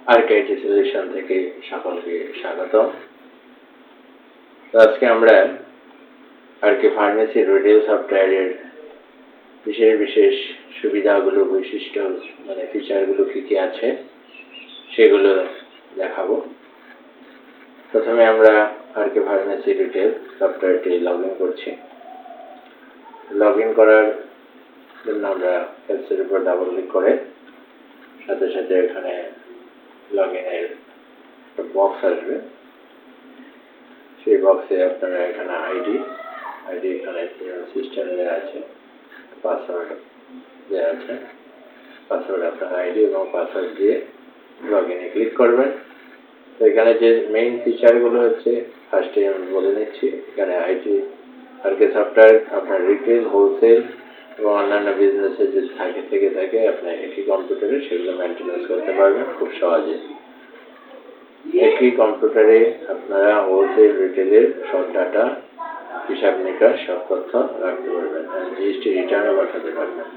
আরকেআইটি solution থেকে সকলকে স্বাগতম। তো আজকে আমরা আরকে ফার্মেসি রিটেল সফটওয়্যারের বিশেষ সুবিধাগুলো, বৈশিষ্ট্য মানে ফিচারগুলো কি কি আছে সেগুলো দেখাবো। প্রথমে আমরা আরকে ফার্মেসি রিটেল সফটওয়্যারটি লগইন করছি। লগইন করার জন্য আমরা অ্যাপসের উপর ডাবল ক্লিক করে সাথে সাথে এখানে লগইনের একটা বক্স আসবে। সেই বক্সে আপনারা এখানে আইডি এখানে সিস্টেম দেওয়া আছে, পাসওয়ার্ড দেওয়া আছে। পাসওয়ার্ড আপনার আইডি এবং পাসওয়ার্ড দিয়ে লগইনে ক্লিক করবেন। তো এখানে যে মেইন ফিচারগুলো হচ্ছে ফার্স্টে আমি বলে নিচ্ছি। এখানে আইটি আরকে সফটওয়্যার আপনার রিটেল, হোলসেল এবং অন্যান্য বিজনেসে যে থেকে থাকে আপনার একই কম্পিউটারে সেগুলো মেনটেন্যান্স করতে পারবেন খুব সহজে। একই কম্পিউটারে আপনারা হোলসেল, রিটেলের সব ডাটা, হিসাব নিকাশ, সব তথ্য রাখতে পারবেন। জিএসটি রিটার্নও পাঠাতে পারবেন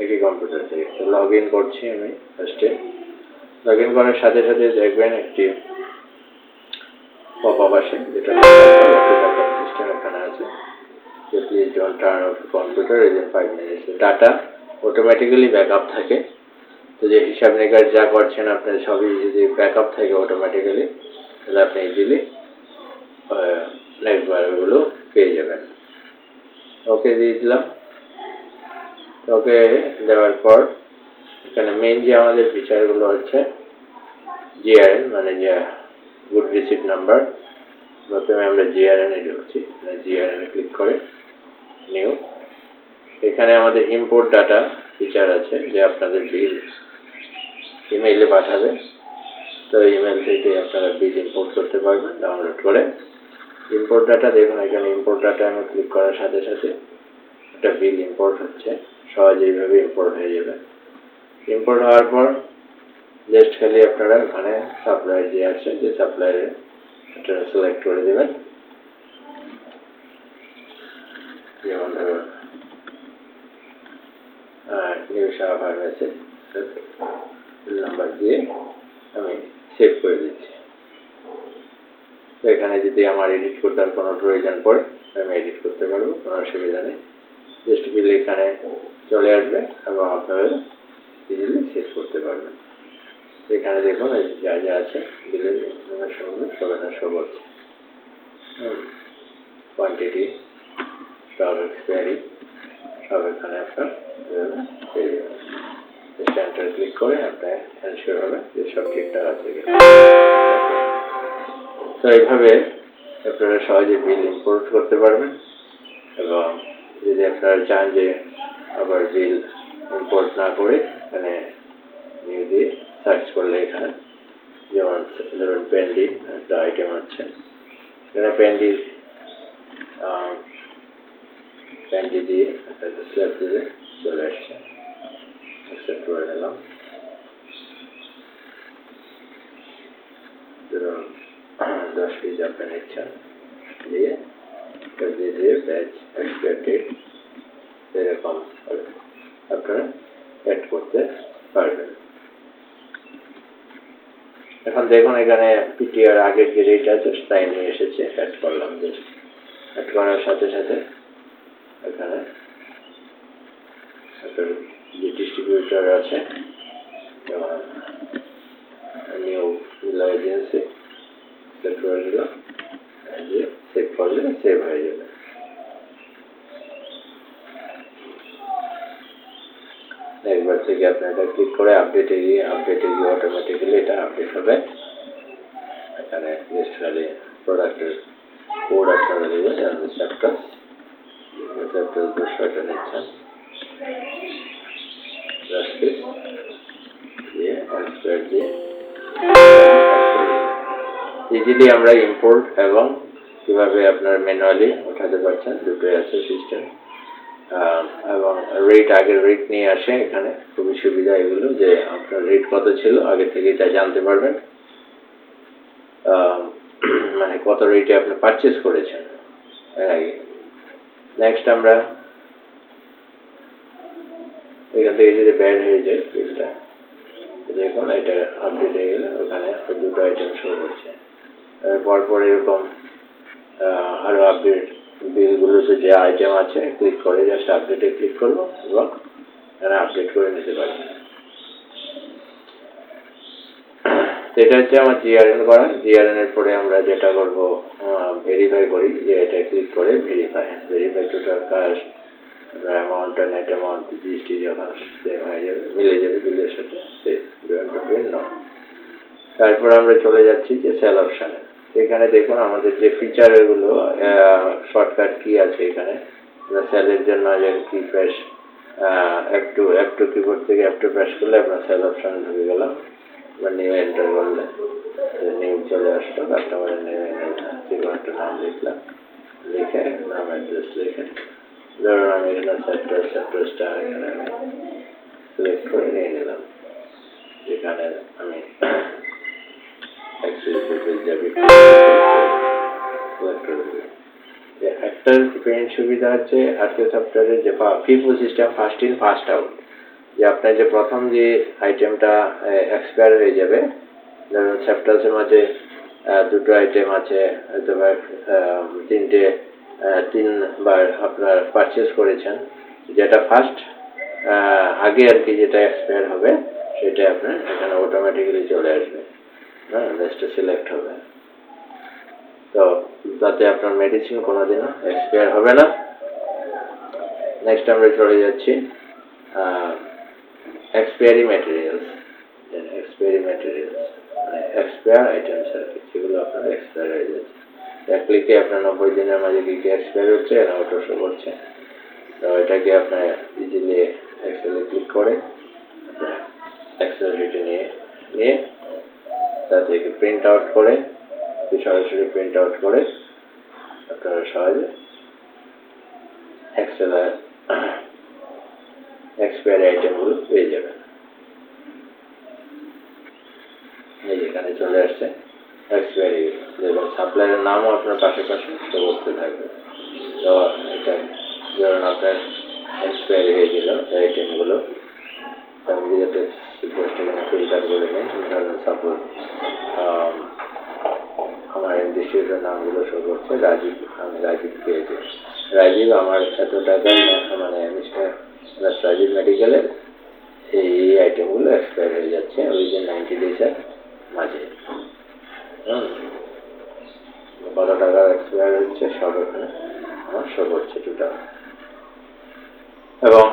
একই কম্পিউটার থেকে। তো লগ ইন করছি আমি ফার্স্টে। লগ ইন করার সাথে সাথে দেখবেন একটি পপআপ আসে, যেটা সিস্টেম এখানে আছে যে please don't turn off computer within 5 minutes। Data automatically backup থাকে। তো যে হিসাব নিকাশ যা করছেন আপনার সবই যদি ব্যাকআপ থাকে অটোমেটিক্যালি, তাহলে আপনি ইজিলি নেক্সট বার ওগুলো পেয়ে যাবেন। ওকে দিয়ে দিলাম। ওকে দেওয়ার পর এখানে মেইন যে আমাদের ফিচারগুলো হচ্ছে জিআরএন মানে যে গুড রিসিপ্ট নাম্বার। প্রথমে আমরা জিআরএন এ ঢুকছি। জিআরএন এ ক্লিক করে নিউ। এখানে আমাদের ইম্পোর্ট ডাটা ফিচার আছে যে আপনাদের বিল ইমেইলে পাঠাবে। তো ইমেল থেকে আপনারা বিল ইম্পোর্ট করতে পারবেন ডাউনলোড করে। ইম্পোর্ট ডাটা দেখুন, এখানে ইম্পোর্ট ডাটা আমি ক্লিক করার সাথে সাথে একটা বিল ইম্পোর্ট হচ্ছে। সহজে এইভাবে ইম্পোর্ট হয়ে যাবে। ইম্পোর্ট হওয়ার পর জাস্ট খালি আপনারা ওখানে সাপ্লায়ার যে আছে যে সাপ্লায়ারে এটা সিলেক্ট করে দেবেন। যেমন ধরুন নিউ শাহ ফার্মেসি বিল নাম্বার দিয়ে আমি সেভ করে দিচ্ছি। তো এখানে যদি আমার এডিট করতে কোনো প্রয়োজন পড়ে আমি এডিট করতে পারবো, কোনো অসুবিধা নেই। জাস্ট বিল এখানে চলে আসবে এবং আপনারা ইজিলি সেভ করতে পারবেন। এখানে দেখুন যা যা আছে বিলের সঙ্গে সবাই শো করছে। কোয়ান্টিটি, স্টক এক্সপায়ারি সব এখানে আপনার পেয়ে যাবেন। এন্টার ক্লিক করে আপনার এনশিওর হবে যে সব ঠিকঠাক আছে। তো এইভাবে আপনারা সহজে বিল ইম্পোর্ট করতে পারবেন। এবং যদি আপনারা চান যে আবার বিল ইম্পোর্ট না করে এখানে নিউ দিয়ে সার্চ করলে এখানে যেমন ধরুন পেন্ডি একটা আইটেম আছে, এখানে পেন্ডি দিয়ে একটা স্ল্যাব দিলে চলে আসছে। অ্যাকসেপ্ট করে নিলাম। ধরুন 10 পিস আপনার নিচ্ছেন দিয়ে ব্যাচ এক্সপায়ার ডেট এরকম আপনারা অ্যাড করতে পারবেন। এখন দেখুন এখানে পিটিআর আগের যে রেট আছে তাই নিয়ে এসেছে, অ্যাড করলাম। জাস্ট অ্যাড করার সাথে সাথে এখানে একটা যে ডিস্ট্রিবিউটর আছে যেমন নিউ এজেন্সি সেট করে দিলাম, দিয়ে সেভ করলে সেভ হয়ে যাবে। একবার থেকে আপনি এটা ক্লিক করে আপডেটে গিয়ে অটোমেটিক্যালি এটা আপডেট হবে। এখানে জাস্ট খালি প্রোডাক্টের কোড আপনারা দেবেন, চ্যাপ্টার 200টা নিচ্ছেন 10 পিস দিয়ে এক্সপায়ার দিয়ে ইজিলি আমরা ইম্পোর্ট এবং কিভাবে আপনার ম্যানুয়ালি উঠাতে পারছেন দুটোই আছে সিস্টেম। এবং রেট আগের রেট নিয়ে আসে এখানে। খুবই সুবিধা এগুলো যে আপনার রেট কত ছিল আগে থেকে তা জানতে পারবেন। মানে কত রেটে আপনি পারচেস করেছেন এর আগে। নেক্সট আমরা এখান থেকে যদি ব্যাড হয়ে যায় বিলটা, দেখুন এটা আপডেট হয়ে গেলে ওখানে দুটো আইটেম শো করছে। পরপর এরকম আরো আপডেট বিলগুলোতে যে আইটেম আছে ক্লিক করে জাস্ট আপডেটে ক্লিক করবো এবং এখানে আপডেট করে নিতে পারি। তো এটা হচ্ছে আমার জিআরএন করা। জিআরএন এর পরে আমরা যেটা করবো ভেরিফাই করি, যে এটা ক্লিক করে verify total cost amount net amount GST যখন সেম হয়ে যাবে, মিলে যাবে বিলের সাথে, তারপর আমরা চলে যাচ্ছি যে সেল অপশানে। এখানে দেখুন আমাদের যে ফিচারগুলো শর্টকাট কি আছে এখানে। সেলের জন্য যে কি প্রেস F2 কিবোর্ড থেকে F2 প্রেস করলে আপনার সেল অপশানে ঢুকে গেলাম, বা নিউ এন্টার করলে নিউ চলে আসলো, কাস্টমারের নেম যে কোনো একটা নাম লিখলাম, লিখে নাম অ্যাড্রেস লিখে ধরুন আমি এখানে সেক্টরসটা এখানে আমি সিলেক্ট করে নিয়ে নিলাম, যেখানে আমি একটা মেইন সুবিধা হচ্ছে আজকের সফটওয়্যারের যে FIFO system, first in first out, যে আপনার যে প্রথম যে আইটেমটা এক্সপায়ার হয়ে যাবে, ধরুন সেপ্টাসের মাঝে দুটো আইটেম আছে, অথবা তিনবার আপনার পারচেস করেছেন, যেটা ফার্স্ট আগে আর কি যেটা এক্সপায়ার হবে সেটা আপনার এখানে অটোমেটিক্যালি চলে আসবে, হ্যাঁ লিস্টে সিলেক্ট হবে। তো তাতে আপনার মেডিসিন কোনোদিনও এক্সপায়ার হবে না। নেক্সট আমরা চলে যাচ্ছি এক্সপায়ারি ম্যাটেরিয়ালস, মানে এক্সপায়ার আইটেমস আর কি, যেগুলো আপনার এক্সপায়ার হয়ে যাচ্ছে। এক ক্লিকে আপনার 90 দিনের মাঝে কি কি এক্সপায়ার হচ্ছে এটা অটো শো করছে। তো এটাকে আপনার ইজিলি এক্সেলে ক্লিক করে এক্সেল শিটে নিয়ে তাতে প্রিন্ট আউট করে, সরাসরি প্রিন্ট আউট করে আপনারা সহজে এক্সেলে এক্সপায়ারি আইটেমগুলো পেয়ে যাবেন। এই যেখানে চলে আসছে এক্সপায়ারি, এবং সাপ্লাইয়ের নামও আপনার পাশে শো করতে থাকবে। তো এটা ধরুন আপনার এক্সপায়ারি হয়ে গেল আইটেমগুলো, আমি যাতে ফিল্টার করে নেই, ধরুন সাপোজ আমার ডিস্ট্রিবিউটর নামগুলো শো করছে রাজীব, আমি রাজীব পেয়েছি, রাজীব আমার এত টাকা, মানে মিস্টার রাজীব মেডিকেলের এই আইটেমগুলো এক্সপায়ার হয়ে যাচ্ছে উইদিন 90 ডেজের মাঝে, কত টাকা এক্সপায়ার হচ্ছে সব এখানে আমার শো করছে টোটাল। এবং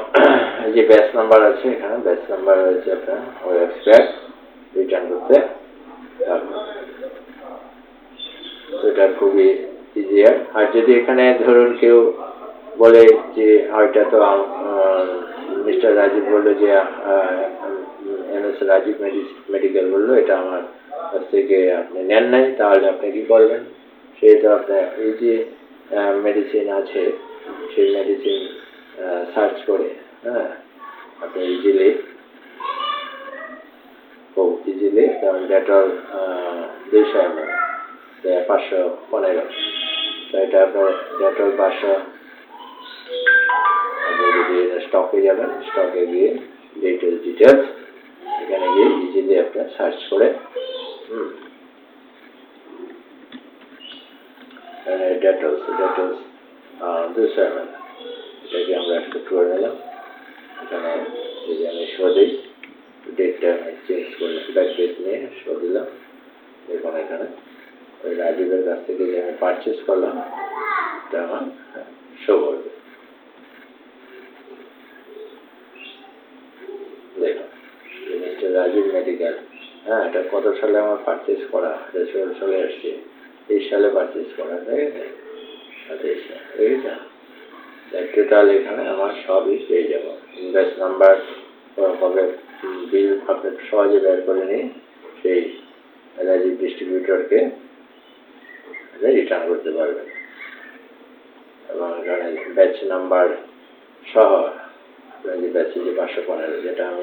এই যে ব্যাচ নাম্বার আছে, এখানে ব্যাচ নাম্বার রয়েছে আপনার ওই এক্সপায়ার রিটার্ন করতে পারবেন। এটা খুবই ইজিয়ার। আর যদি এখানে ধরুন কেউ বলে যে ওইটা তো মিস্টার রাজীব বললো, যে MS রাজীব মেডিকেল বললো এটা আমার কাছ থেকে আপনি নেন নাই, তাহলে আপনি কি করবেন, সেই তো আপনার এই যে মেডিসিন আছে সেই মেডিসিন সার্চ করে, হ্যাঁ আপনি ইজিলি যেমন ডেটল 200 ml 515, তো এটা আপনার ডেটল 500, আপনি যদি স্টকে যাবেন, স্টকে গিয়ে ডিটেলস এখানে গিয়ে ইজিলি আপনার সার্চ করে ডেটলস 200 ml এটাকে আমরা অ্যাকসেপ্ট করে নিলাম। এখানে যদি আমি শো দিই, ডেটটা আমি চেঞ্জ করে ব্যাক ডেট নিয়ে শো দিলাম, দেখুন এখানে ওই রাজীবের কাছ থেকে যে আমি পারচেস করলাম এটা আমার শো করবে। দেখুন মিস্টার রাজীব মেডিকেল, হ্যাঁ এটা কত সালে আমার পারচেস করা, এটা চলে আসছে এই সালে পারচেস করা, ঠিক আছে, ঠিক আছে। টোটাল এখানে আমার সবই পেয়ে যাব, ইনভয়েস নাম্বার হবে, বিল আপনি সহজে বের করে নিয়ে সেই রাজীব ডিস্ট্রিবিউটরকে রিটার্ন করতে পারবেন। এবং এখানে ব্যাচ নাম্বার সহ আপনার যে ব্যাচে যে 515 যেটা আমি